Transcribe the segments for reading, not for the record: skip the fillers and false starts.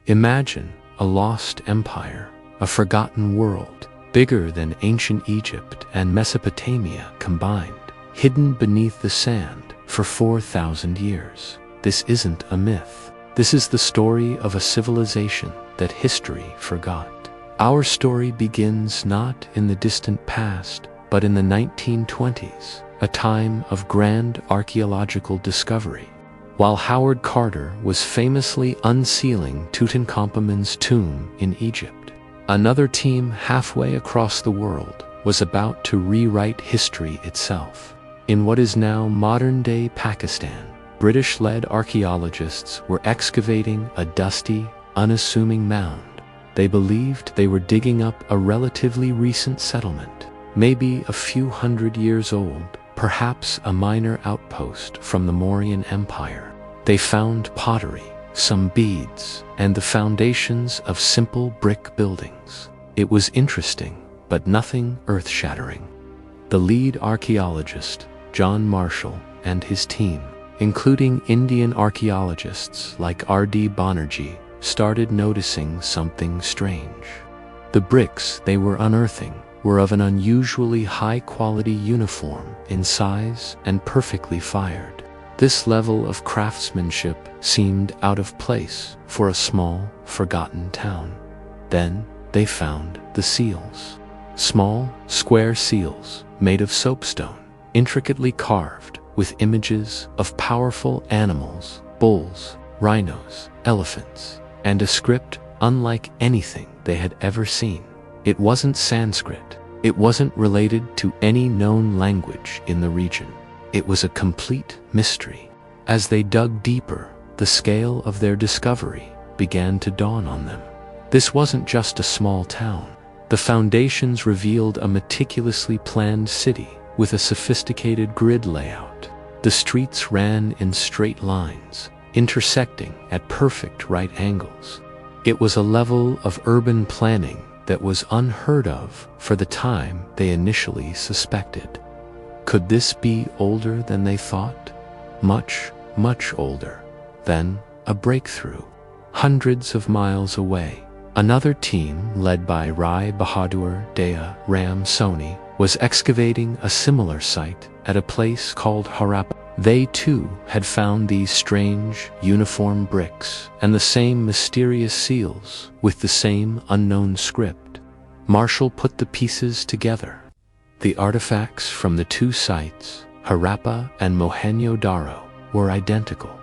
Imagine a lost empire, a forgotten world, bigger than ancient Egypt and Mesopotamia combined, hidden beneath the sand for 4,000 years. This isn't a myth. This is the story of a civilization that history forgot. Our story begins not in the distant past, but in the 1920s, a time of grand archaeological discovery. While Howard Carter was famously unsealing Tutankhamun's tomb in Egypt, another team halfway across the world was about to rewrite history itself. In what is now modern-day Pakistan, British-led archaeologists were excavating a dusty, unassuming mound. They believed they were digging up a relatively recent settlement, maybe a few hundred years old, perhaps a minor outpost from the Mauryan Empire. They found pottery, some beads, and the foundations of simple brick buildings. It was interesting, but nothing earth-shattering. The lead archaeologist, John Marshall, and his team, including Indian archaeologists like R.D. Banerjee, started noticing something strange. The bricks they were unearthing were of an unusually high-quality uniform in size and perfectly fired. This level of craftsmanship seemed out of place for a small, forgotten town. Then they found the seals. Small, square seals made of soapstone, intricately carved with images of powerful animals, bulls, rhinos, elephants, and a script unlike anything they had ever seen. It wasn't Sanskrit. It wasn't related to any known language in the region. It was a complete mystery. As they dug deeper, the scale of their discovery began to dawn on them. This wasn't just a small town. The foundations revealed a meticulously planned city with a sophisticated grid layout. The streets ran in straight lines, intersecting at perfect right angles. It was a level of urban planning that was unheard of for the time they initially suspected. Could this be older than they thought? Much, much older. Then, a breakthrough. Hundreds of miles away, another team led by Rai Bahadur Daya Ram Soni was excavating a similar site at a place called Harappa. They too had found these strange, uniform bricks and the same mysterious seals with the same unknown script. Marshall put the pieces together. The artifacts from the two sites, Harappa and Mohenjo-daro, were identical.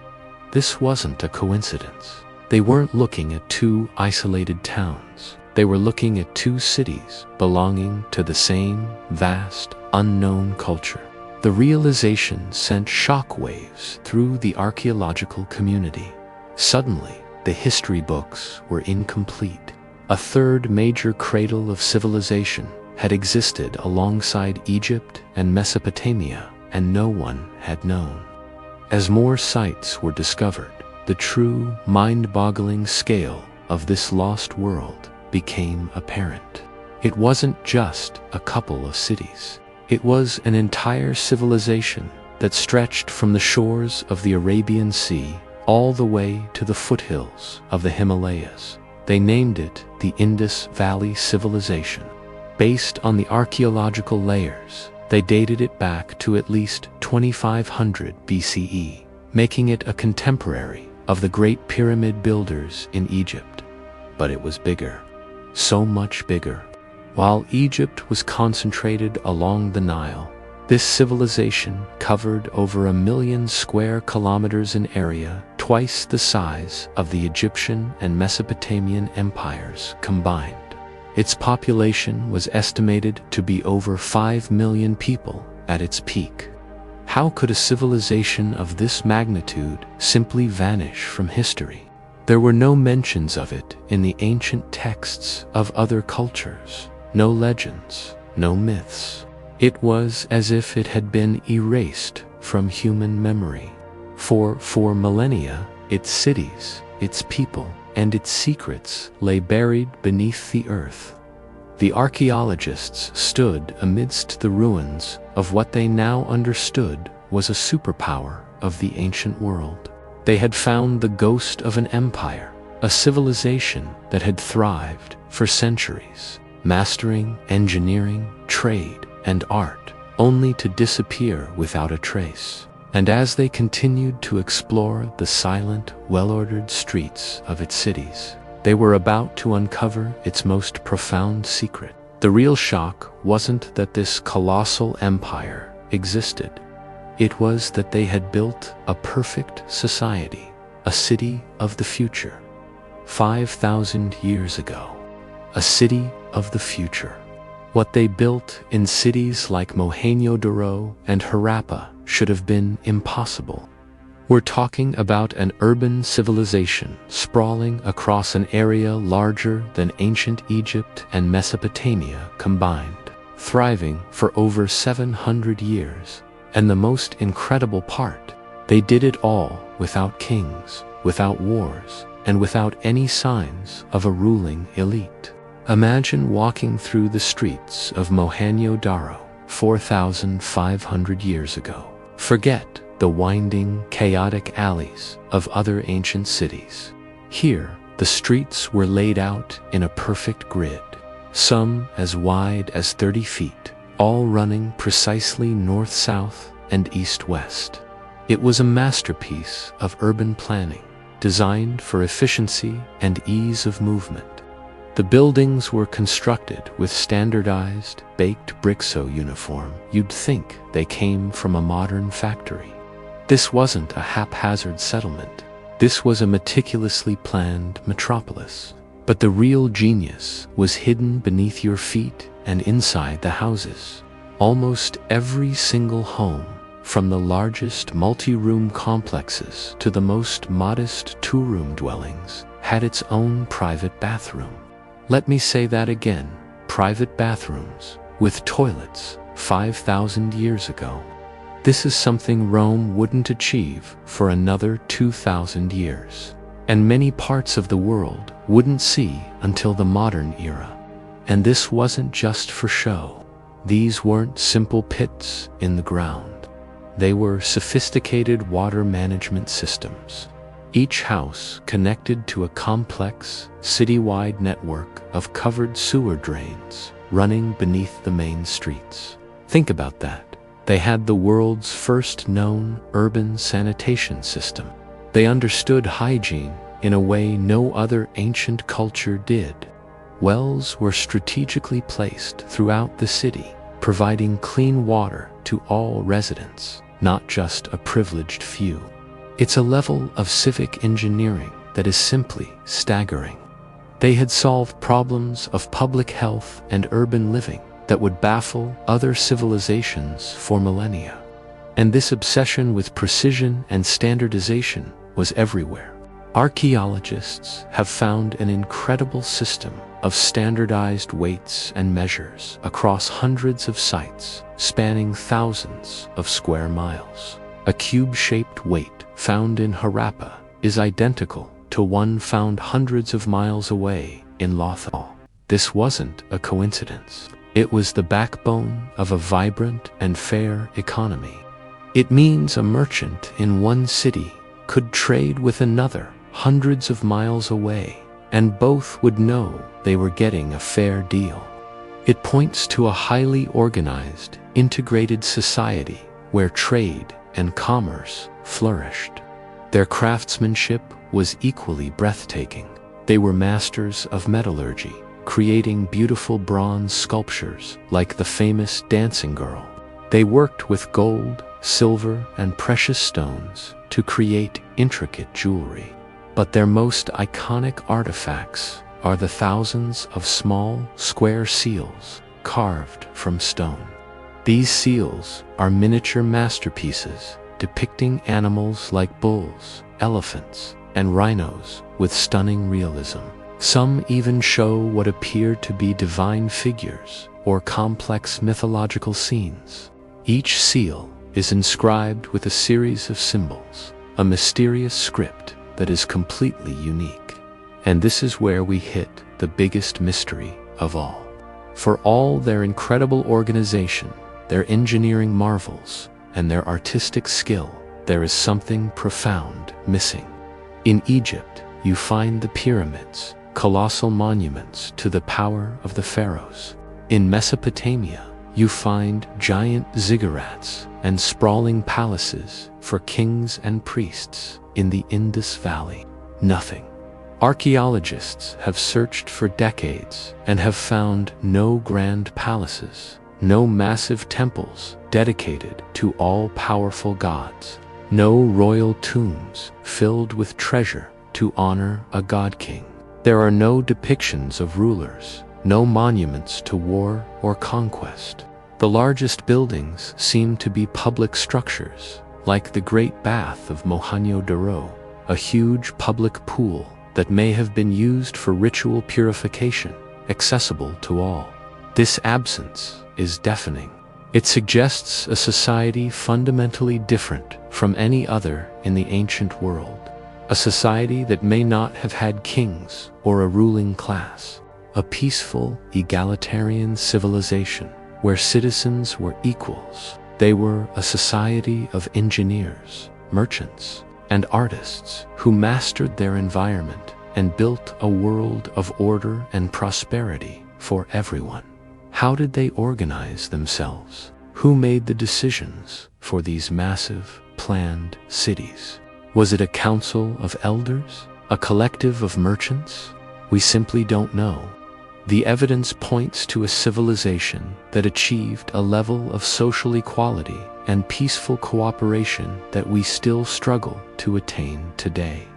This wasn't a coincidence. They weren't looking at two isolated towns. They were looking at two cities belonging to the same vast, unknown culture. The realization sent shockwaves through the archaeological community. Suddenly, the history books were incomplete. A third major cradle of civilization had existed alongside Egypt and Mesopotamia, and no one had known. As more sites were discovered, the true, mind-boggling scale of this lost world became apparent. It wasn't just a couple of cities. It was an entire civilization that stretched from the shores of the Arabian Sea all the way to the foothills of the Himalayas. They named it the Indus Valley Civilization. Based on the archaeological layers, they dated it back to at least 2500 BCE, making it a contemporary of the Great Pyramid builders in Egypt. But it was bigger, so much bigger. While Egypt was concentrated along the Nile, this civilization covered over 1 million square kilometers in area, twice the size of the Egyptian and Mesopotamian empires combined. Its population was estimated to be over 5 million people at its peak. How could a civilization of this magnitude simply vanish from history? There were no mentions of it in the ancient texts of other cultures. No legends, no myths. It was as if it had been erased from human memory. For millennia, its cities, its people, and its secrets lay buried beneath the earth. The archaeologists stood amidst the ruins of what they now understood was a superpower of the ancient world. They had found the ghost of an empire, a civilization that had thrived for centuries, mastering engineering, trade, and art, only to disappear without a trace. And as they continued to explore the silent, well-ordered streets of its cities, they were about to uncover its most profound secret. The real shock wasn't that this colossal empire existed. It was that they had built a perfect society, a city of the future. 5,000 years ago. A city of the future. What they built in cities like Mohenjo-daro and Harappa should have been impossible. We're talking about an urban civilization sprawling across an area larger than ancient Egypt and Mesopotamia combined, thriving for over 700 years. And the most incredible part, they did it all without kings, without wars, and without any signs of a ruling elite. Imagine walking through the streets of Mohenjo-daro 4,500 years ago. Forget the winding, chaotic alleys of other ancient cities. Here, the streets were laid out in a perfect grid, some as wide as 30 feet, all running precisely north-south and east-west. It was a masterpiece of urban planning, designed for efficiency and ease of movement. The buildings were constructed with standardized, baked bricks so uniform you'd think they came from a modern factory. This wasn't a haphazard settlement. This was a meticulously planned metropolis. But the real genius was hidden beneath your feet and inside the houses. Almost every single home, from the largest multi-room complexes to the most modest two-room dwellings, had its own private bathroom. Let me say that again, private bathrooms, with toilets, 5,000 years ago. This is something Rome wouldn't achieve for another 2,000 years, and many parts of the world wouldn't see until the modern era. And this wasn't just for show. These weren't simple pits in the ground. They were sophisticated water management systems, each house connected to a complex, citywide network of covered sewer drains running beneath the main streets. Think about that. They had the world's first known urban sanitation system. They understood hygiene in a way no other ancient culture did. Wells were strategically placed throughout the city, providing clean water to all residents, not just a privileged few. It's a level of civic engineering that is simply staggering. They had solved problems of public health and urban living that would baffle other civilizations for millennia. And this obsession with precision and standardization was everywhere. Archaeologists have found an incredible system of standardized weights and measures across hundreds of sites, spanning thousands of square miles. A cube-shaped weight found in Harappa is identical to one found hundreds of miles away in Lothal. This wasn't a coincidence. It was the backbone of a vibrant and fair economy. It means a merchant in one city could trade with another hundreds of miles away, and both would know they were getting a fair deal. It points to a highly organized, integrated society where trade and commerce flourished. Their craftsmanship was equally breathtaking. They were masters of metallurgy, creating beautiful bronze sculptures like the famous dancing girl. They worked with gold, silver, and precious stones to create intricate jewelry. But their most iconic artifacts are the thousands of small, square seals carved from stone. These seals are miniature masterpieces depicting animals like bulls, elephants, and rhinos with stunning realism. Some even show what appear to be divine figures or complex mythological scenes. Each seal is inscribed with a series of symbols, a mysterious script that is completely unique. And this is where we hit the biggest mystery of all. For all their incredible organization, their engineering marvels, and their artistic skill, there is something profound missing. In Egypt, you find the pyramids, colossal monuments to the power of the pharaohs. In Mesopotamia, you find giant ziggurats and sprawling palaces for kings and priests. In the Indus Valley, nothing. Archaeologists have searched for decades and have found no grand palaces, no massive temples dedicated to all-powerful gods, no royal tombs filled with treasure to honor a god-king. There are no depictions of rulers, no monuments to war or conquest. The largest buildings seem to be public structures, like the Great Bath of Mohenjo-daro, a huge public pool that may have been used for ritual purification, accessible to all. This absence is deafening. It suggests a society fundamentally different from any other in the ancient world, a society that may not have had kings or a ruling class, a peaceful, egalitarian civilization where citizens were equals. They were a society of engineers, merchants, and artists who mastered their environment and built a world of order and prosperity for everyone. How did they organize themselves? Who made the decisions for these massive, planned cities? Was it a council of elders? A collective of merchants? We simply don't know. The evidence points to a civilization that achieved a level of social equality and peaceful cooperation that we still struggle to attain today.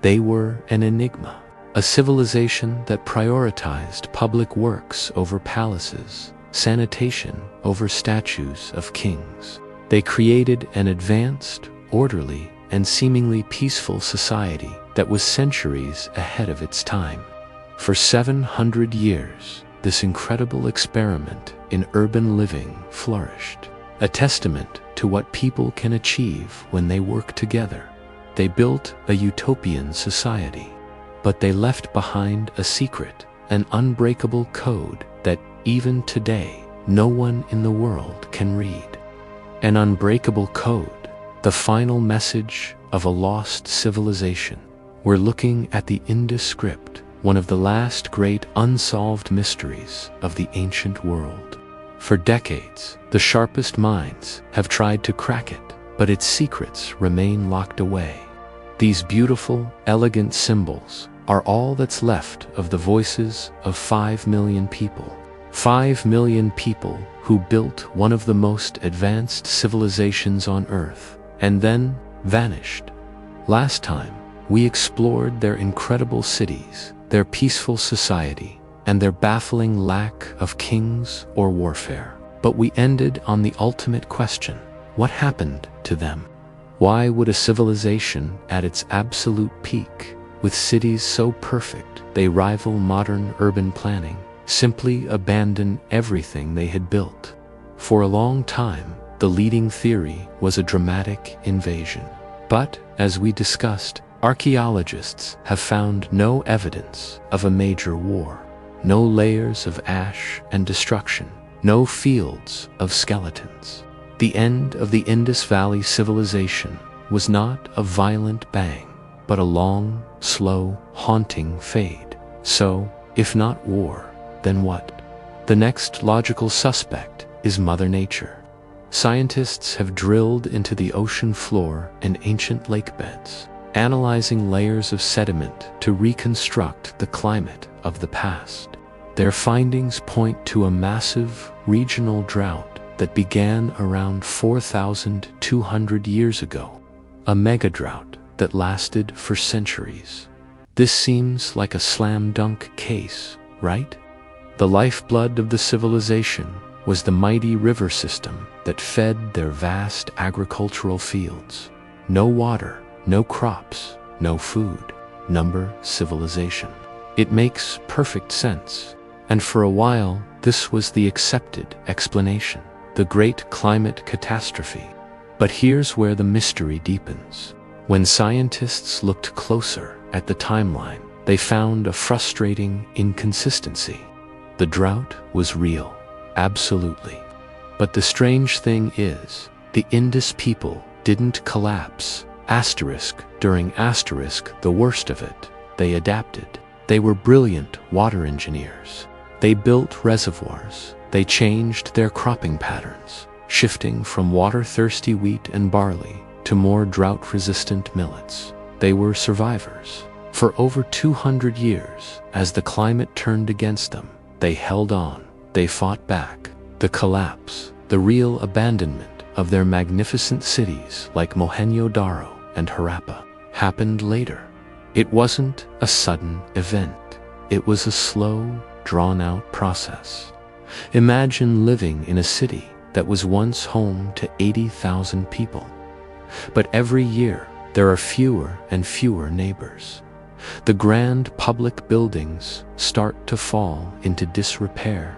They were an enigma, a civilization that prioritized public works over palaces, sanitation over statues of kings. They created an advanced, orderly, and seemingly peaceful society that was centuries ahead of its time. For 700 years, this incredible experiment in urban living flourished, a testament to what people can achieve when they work together. They built a utopian society, but they left behind a secret, an unbreakable code that even today no one in the world can read. An unbreakable code, the final message of a lost civilization. We're looking at the Indus script, one of the last great unsolved mysteries of the ancient world. For decades, the sharpest minds have tried to crack it, but its secrets remain locked away. These beautiful, elegant symbols are all that's left of the voices of 5 million people. 5 million people who built one of the most advanced civilizations on Earth, and then vanished. Last time, we explored their incredible cities, their peaceful society, and their baffling lack of kings or warfare. But we ended on the ultimate question: what happened to them? Why would a civilization at its absolute peak, with cities so perfect they rival modern urban planning, simply abandon everything they had built? For a long time, the leading theory was a dramatic invasion. But, as we discussed, archaeologists have found no evidence of a major war, no layers of ash and destruction, no fields of skeletons. The end of the Indus Valley Civilization was not a violent bang, but a long, slow, haunting fade. So, if not war, then what? The next logical suspect is Mother Nature. Scientists have drilled into the ocean floor and ancient lake beds, analyzing layers of sediment to reconstruct the climate of the past. Their findings point to a massive regional drought that began around 4,200 years ago, a mega-drought that lasted for centuries. This seems like a slam-dunk case, right? The lifeblood of the civilization was the mighty river system that fed their vast agricultural fields. No water, no crops, no food. Number civilization. It makes perfect sense. And for a while, this was the accepted explanation, the great climate catastrophe. But here's where the mystery deepens. When scientists looked closer at the timeline, they found a frustrating inconsistency. The drought was real, absolutely. But the strange thing is, the Indus people didn't collapse, *, during *, the worst of it. they adapted. They were brilliant water engineers. They built reservoirs. They changed their cropping patterns, shifting from water-thirsty wheat and barley to more drought-resistant millets. They were survivors. For over 200 years, as the climate turned against them, they held on. They fought back. The collapse, the real abandonment of their magnificent cities like Mohenjo-daro and Harappa, happened later. It wasn't a sudden event. It was a slow, drawn-out process. Imagine living in a city that was once home to 80,000 people. But every year, there are fewer and fewer neighbors. The grand public buildings start to fall into disrepair.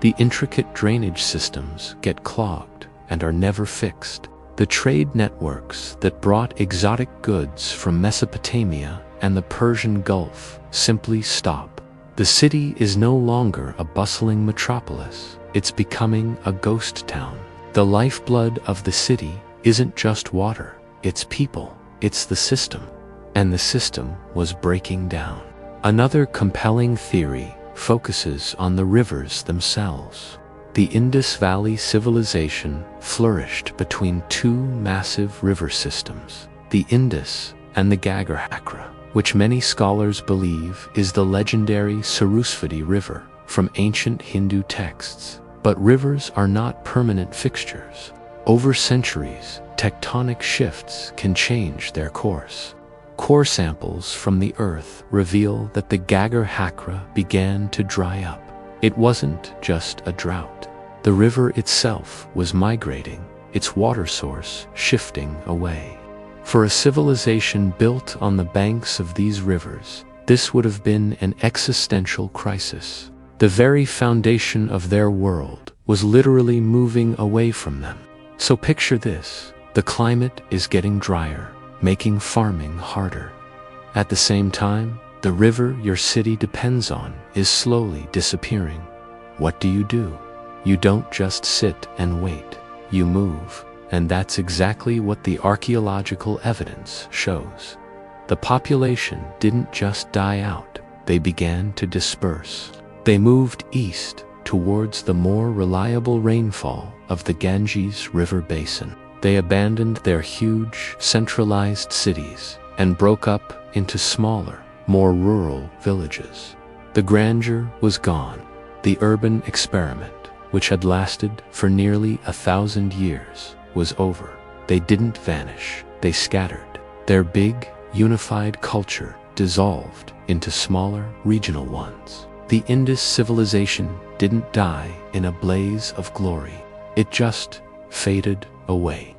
The intricate drainage systems get clogged and are never fixed. The trade networks that brought exotic goods from Mesopotamia and the Persian Gulf simply stop. The city is no longer a bustling metropolis. It's becoming a ghost town. The lifeblood of the city isn't just water, it's people, it's the system. And the system was breaking down. Another compelling theory focuses on the rivers themselves. The Indus Valley Civilization flourished between two massive river systems, the Indus and the Ghaggar-Hakra, which many scholars believe is the legendary Sarasvati River from ancient Hindu texts. But rivers are not permanent fixtures. Over centuries, tectonic shifts can change their course. Core samples from the earth reveal that the Ghaggar-Hakra began to dry up. It wasn't just a drought. The river itself was migrating, its water source shifting away. For a civilization built on the banks of these rivers, this would have been an existential crisis. The very foundation of their world was literally moving away from them. So picture this: the climate is getting drier, making farming harder. At the same time, the river your city depends on is slowly disappearing. What do? You don't just sit and wait. You move, and that's exactly what the archaeological evidence shows. The population didn't just die out, they began to disperse. They moved east towards the more reliable rainfall of the Ganges River basin. They abandoned their huge, centralized cities and broke up into smaller, more rural villages. The grandeur was gone. The urban experiment, which had lasted for nearly 1,000 years, was over. They didn't vanish, they scattered. Their big, unified culture dissolved into smaller, regional ones. The Indus civilization didn't die in a blaze of glory. It just faded away.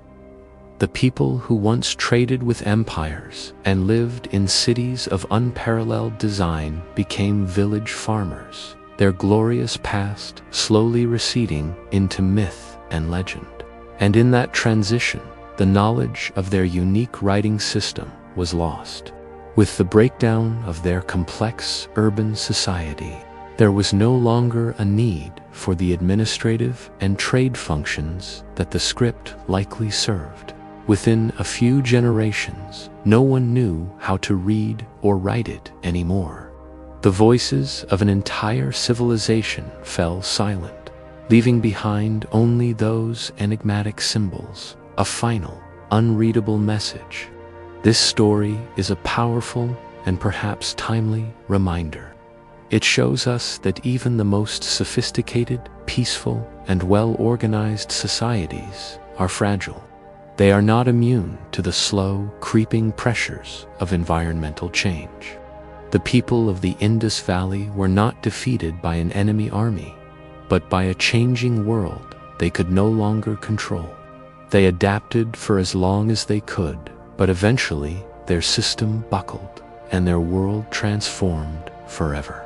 The people who once traded with empires and lived in cities of unparalleled design became village farmers, their glorious past slowly receding into myth and legend. And in that transition, the knowledge of their unique writing system was lost. With the breakdown of their complex urban society, there was no longer a need for the administrative and trade functions that the script likely served. Within a few generations, no one knew how to read or write it anymore. The voices of an entire civilization fell silent, leaving behind only those enigmatic symbols, a final, unreadable message. This story is a powerful and perhaps timely reminder. It shows us that even the most sophisticated, peaceful, and well-organized societies are fragile. They are not immune to the slow, creeping pressures of environmental change. The people of the Indus Valley were not defeated by an enemy army, but by a changing world they could no longer control. They adapted for as long as they could, but eventually their system buckled and their world transformed forever.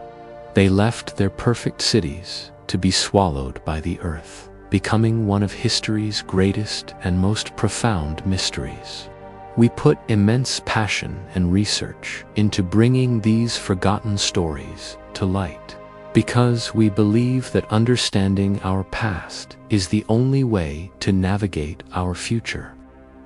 They left their perfect cities to be swallowed by the earth, becoming one of history's greatest and most profound mysteries. We put immense passion and research into bringing these forgotten stories to light, because we believe that understanding our past is the only way to navigate our future.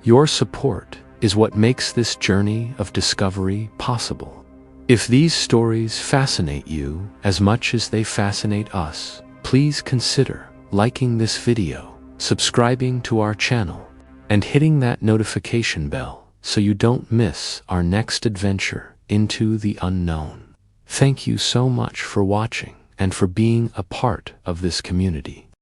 Your support is what makes this journey of discovery possible. If these stories fascinate you as much as they fascinate us, please consider liking this video, subscribing to our channel, and hitting that notification bell so you don't miss our next adventure into the unknown. Thank you so much for watching and for being a part of this community.